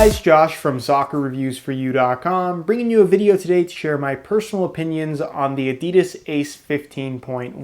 guys, Josh from SoccerReviewsForYou.com, bringing you a video today to share my personal opinions on the Adidas Ace 15.1.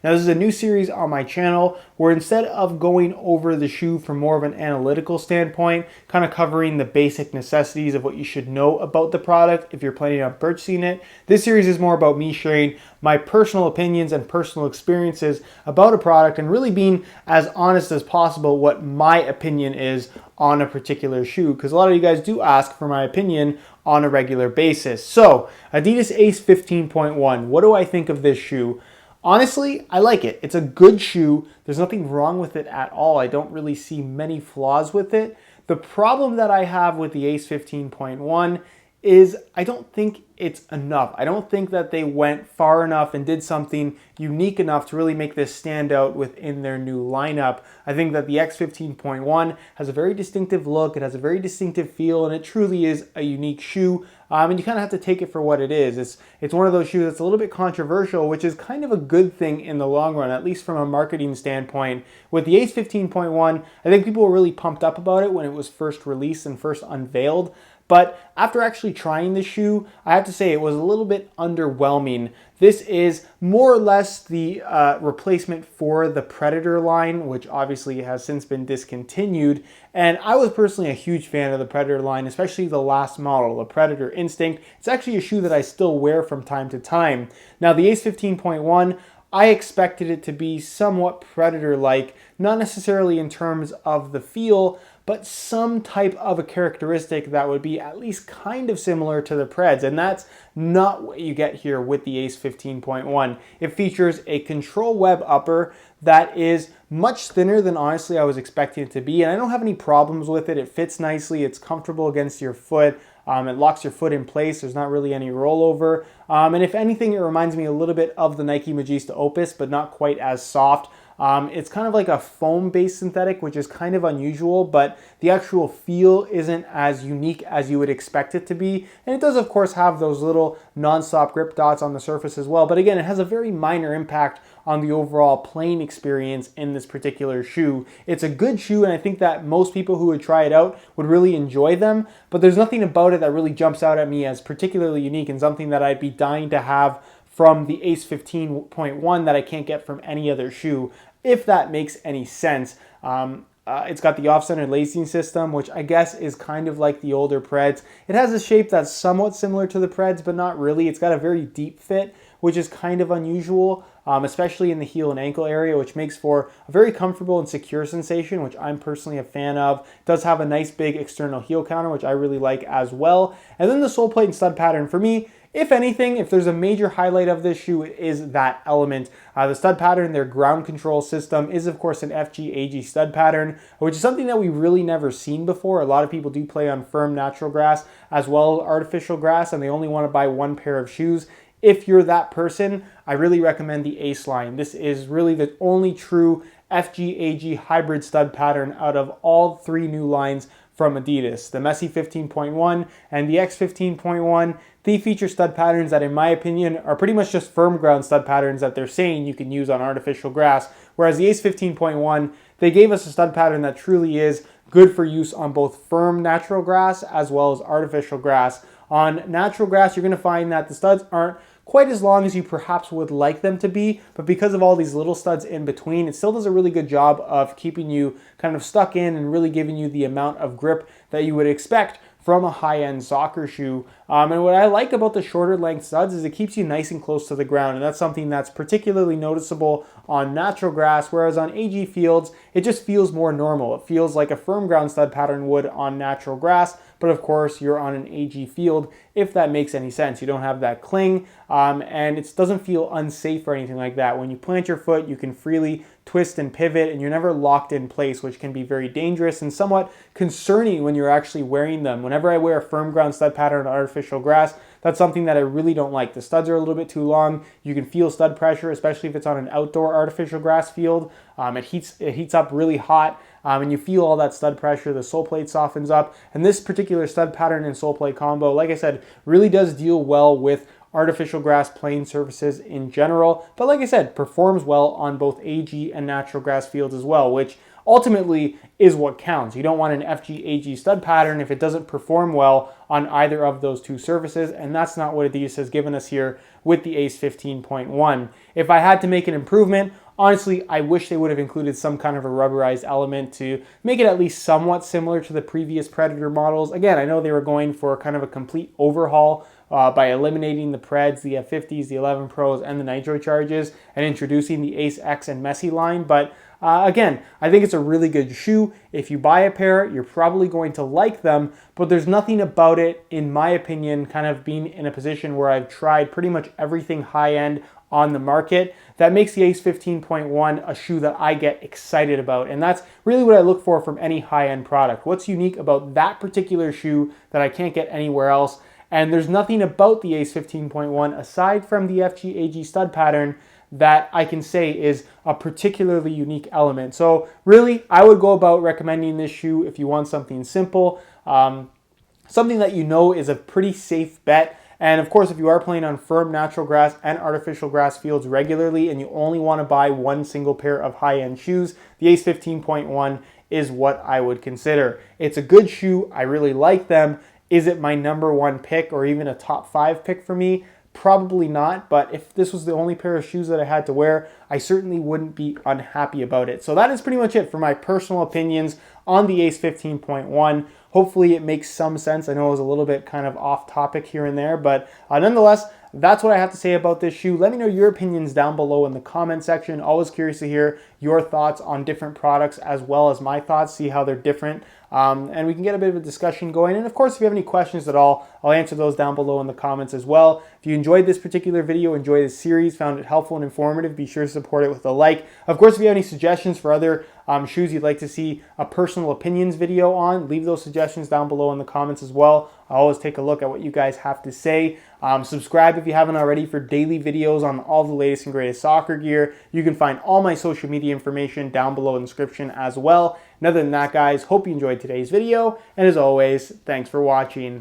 Now, this is a new series on my channel where instead of going over the shoe from more of an analytical standpoint, kind of covering the basic necessities of what you should know about the product if you're planning on purchasing it, this series is more about me sharing my personal opinions and personal experiences about a product and really being as honest as possible what my opinion is on a particular shoe, because a lot of you guys do ask for my opinion on a regular basis. So, Adidas Ace 15.1, what do I think of this shoe? Honestly, I like it. It's a good shoe. There's nothing wrong with it at all. I don't really see many flaws with it. The problem that I have with the Ace 15.1 is I don't think it's enough. I don't think that they went far enough and did something unique enough to really make this stand out within their new lineup. I think that the X 15.1 has a very distinctive look, it has a very distinctive feel, and it truly is a unique shoe. And you kind of have to take it for what it is. It's one of those shoes that's a little bit controversial, which is kind of a good thing in the long run, at least from a marketing standpoint. With the Ace 15.1, I think people were really pumped up about it when it was first released and first unveiled. But after actually trying the shoe, I have to say it was a little bit underwhelming. This is more or less the replacement for the Predator line, which obviously has since been discontinued. And I was personally a huge fan of the Predator line, especially the last model, the Predator Instinct. It's actually a shoe that I still wear from time to time. Now, the Ace 15.1, I expected it to be somewhat Predator-like, not necessarily in terms of the feel, but some type of a characteristic that would be at least kind of similar to the Preds, and that's not what you get here with the Ace 15.1. It features a control web upper that is much thinner than honestly I was expecting it to be, and I don't have any problems with it. It fits nicely, it's comfortable against your foot, it locks your foot in place, there's not really any rollover, and if anything, it reminds me a little bit of the Nike Magista Opus, but not quite as soft. It's kind of like a foam-based synthetic, which is kind of unusual, but the actual feel isn't as unique as you would expect it to be. And it does, of course, have those little non-stop grip dots on the surface as well. But again, it has a very minor impact on the overall playing experience in this particular shoe. It's a good shoe, and I think that most people who would try it out would really enjoy them, but there's nothing about it that really jumps out at me as particularly unique and something that I'd be dying to have from the Ace 15.1 that I can't get from any other shoe, if that makes any sense. It's got the off-center lacing system, which I guess is kind of like the older Preds. It has a shape that's somewhat similar to the Preds, but not really. It's got a very deep fit, which is kind of unusual, especially in the heel and ankle area, which makes for a very comfortable and secure sensation, which I'm personally a fan of. It does have a nice big external heel counter, which I really like as well. And then the sole plate and stud pattern, for me, if anything, if there's a major highlight of this shoe, it is that element. The stud pattern, their ground control system, is of course an FG-AG stud pattern, which is something that we really never seen before. A lot of people do play on firm natural grass as well as artificial grass, and they only want to buy one pair of shoes. If you're that person, I really recommend the Ace line. This is really the only true FG-AG hybrid stud pattern out of all three new lines from Adidas. The Messy 15.1 and the X 15.1, they feature stud patterns that, in my opinion, are pretty much just firm ground stud patterns that they're saying you can use on artificial grass, whereas the Ace 15.1, they gave us a stud pattern that truly is good for use on both firm natural grass as well as artificial grass. On natural grass, you're going to find that the studs aren't quite as long as you perhaps would like them to be, but because of all these little studs in between, it still does a really good job of keeping you kind of stuck in and really giving you the amount of grip that you would expect from a high-end soccer shoe. And what I like about the shorter length studs is it keeps you nice and close to the ground, and that's something that's particularly noticeable on natural grass, whereas on AG fields, it just feels more normal. It feels like a firm ground stud pattern would on natural grass, but of course you're on an AG field, if that makes any sense. You don't have that cling, and it doesn't feel unsafe or anything like that. When you plant your foot, you can freely twist and pivot, and you're never locked in place, which can be very dangerous and somewhat concerning when you're actually wearing them. Whenever I wear a firm ground stud pattern on artificial grass, that's something that I really don't like. The studs are a little bit too long. You can feel stud pressure, especially if it's on an outdoor artificial grass field. It heats up really hot, and you feel all that stud pressure. The sole plate softens up, and this particular stud pattern and sole plate combo, like I said, really does deal well with artificial grass playing surfaces in general, but like I said, performs well on both AG and natural grass fields as well, which ultimately is what counts. You don't want an FG-AG stud pattern if it doesn't perform well on either of those two surfaces, and that's not what Adidas has given us here with the Ace 15.1. If I had to make an improvement, honestly, I wish they would have included some kind of a rubberized element to make it at least somewhat similar to the previous Predator models. Again, I know they were going for kind of a complete overhaul by eliminating the Preds, the F50s, the 11 Pros, and the Nitro Charges, and introducing the Ace X and Messi line. But again, I think it's a really good shoe. If you buy a pair, you're probably going to like them, but there's nothing about it, in my opinion, kind of being in a position where I've tried pretty much everything high-end on the market that makes the Ace 15.1 a shoe that I get excited about. And that's really what I look for from any high-end product. What's unique about that particular shoe that I can't get anywhere else? And there's nothing about the Ace 15.1 aside from the FG-AG stud pattern that I can say is a particularly unique element. So really, I would go about recommending this shoe if you want something simple, something that you know is a pretty safe bet. And of course, if you are playing on firm natural grass and artificial grass fields regularly and you only want to buy one single pair of high-end shoes, the Ace 15.1 is what I would consider. It's a good shoe. I really like them. Is it my number one pick or even a top 5 pick for me? Probably not, but if this was the only pair of shoes that I had to wear, I certainly wouldn't be unhappy about it. So that is pretty much it for my personal opinions on the Ace 15.1. Hopefully it makes some sense. I know it was a little bit kind of off topic here and there, but nonetheless, that's what I have to say about this shoe. Let me know your opinions down below in the comment section. Always curious to hear your thoughts on different products as well as my thoughts, see how they're different. And we can get a bit of a discussion going. And of course, if you have any questions at all, I'll answer those down below in the comments as well. If you enjoyed this particular video, enjoyed this series, found it helpful and informative, be sure to support it with a like. Of course, if you have any suggestions for other shoes you'd like to see a personal opinions video on, leave those suggestions down below in the comments as well. I always take a look at what you guys have to say. Subscribe if you haven't already for daily videos on all the latest and greatest soccer gear. You can find all my social media information down below in the description as well. And other than that, guys, hope you enjoyed today's video. And as always, thanks for watching.